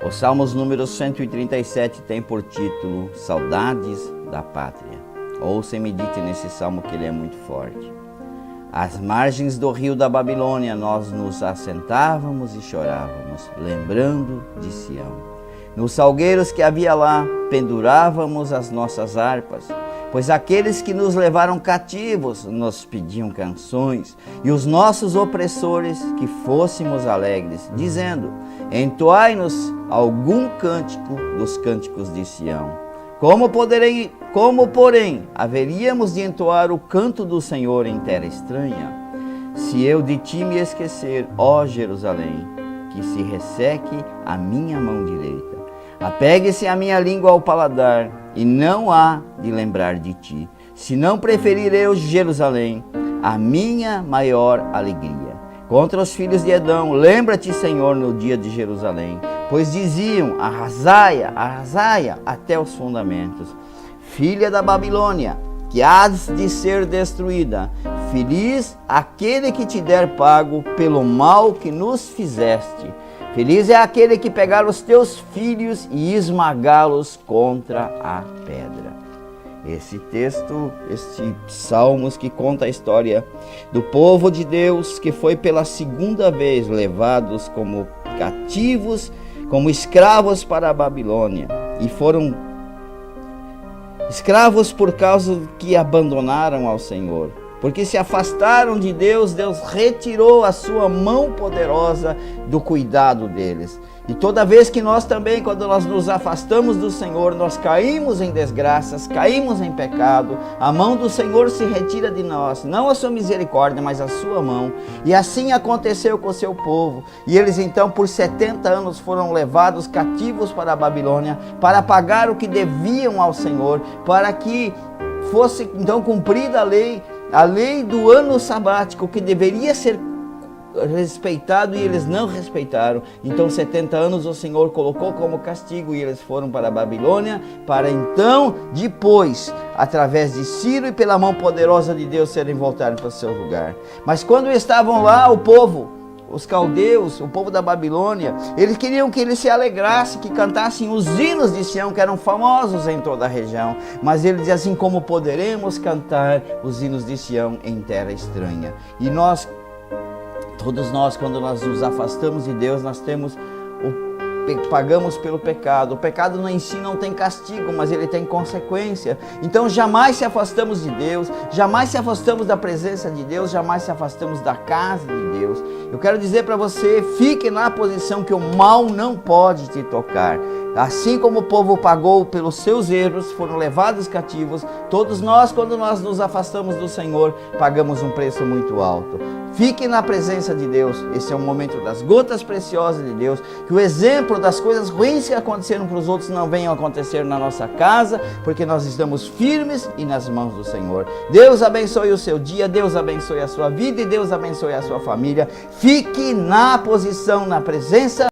O Salmos número 137 tem por título Saudades da Pátria. Ouça e medite nesse salmo que ele é muito forte. Às margens do rio da Babilônia nós nos assentávamos e chorávamos, lembrando de Sião. Nos salgueiros que havia lá pendurávamos as nossas harpas, pois aqueles que nos levaram cativos nos pediam canções, e os nossos opressores que fôssemos alegres, dizendo: entoai-nos algum cântico dos cânticos de Sião. Como, porém, haveríamos de entoar o canto do Senhor em terra estranha? Se eu de ti me esquecer, ó Jerusalém, que se resseque a minha mão direita. Apegue-se a minha língua ao paladar, e não há de lembrar de ti, se não preferir eu, Jerusalém, a minha maior alegria. Contra os filhos de Edom, lembra-te, Senhor, no dia de Jerusalém, pois diziam: arrasai-a, arrasai-a até os fundamentos. Filha da Babilônia, que hás de ser destruída, feliz aquele que te der pago pelo mal que nos fizeste. Feliz é aquele que pegar os teus filhos e esmagá-los contra a pedra. Esse texto, este Salmos que conta a história do povo de Deus que foi pela segunda vez levados como cativos, como escravos para a Babilônia. E foram escravos por causa que abandonaram ao Senhor. Porque se afastaram de Deus, Deus retirou a sua mão poderosa do cuidado deles. E toda vez que nós também, quando nós nos afastamos do Senhor, nós caímos em desgraças, caímos em pecado, a mão do Senhor se retira de nós, não a sua misericórdia, mas a sua mão. E assim aconteceu com o seu povo. E eles então por 70 anos foram levados cativos para a Babilônia, para pagar o que deviam ao Senhor, para que fosse então cumprida a lei do ano sabático, que deveria ser respeitado, e eles não respeitaram. Então 70 anos o Senhor colocou como castigo, e eles foram para a Babilônia, para então, depois, através de Ciro e pela mão poderosa de Deus, serem voltados para o seu lugar. Mas quando estavam lá, o povo, os caldeus, o povo da Babilônia, eles queriam que eles se alegrassem, que cantassem os hinos de Sião, que eram famosos em toda a região. Mas ele diz assim: como poderemos cantar os hinos de Sião em terra estranha? E todos nós, quando nós nos afastamos de Deus, nós pagamos pelo pecado. O pecado em si não tem castigo, mas ele tem consequência. Então jamais se afastamos de Deus, jamais se afastamos da presença de Deus, jamais se afastamos da casa de Deus. Eu quero dizer para você: fique na posição que o mal não pode te tocar. Assim como o povo pagou pelos seus erros, foram levados cativos, todos nós, quando nós nos afastamos do Senhor, pagamos um preço muito alto. Fique na presença de Deus. Esse é o momento das gotas preciosas de Deus. Que o exemplo das coisas ruins que aconteceram para os outros não venham acontecer na nossa casa, porque nós estamos firmes e nas mãos do Senhor. Deus abençoe o seu dia, Deus abençoe a sua vida e Deus abençoe a sua família. Fique na posição, na presença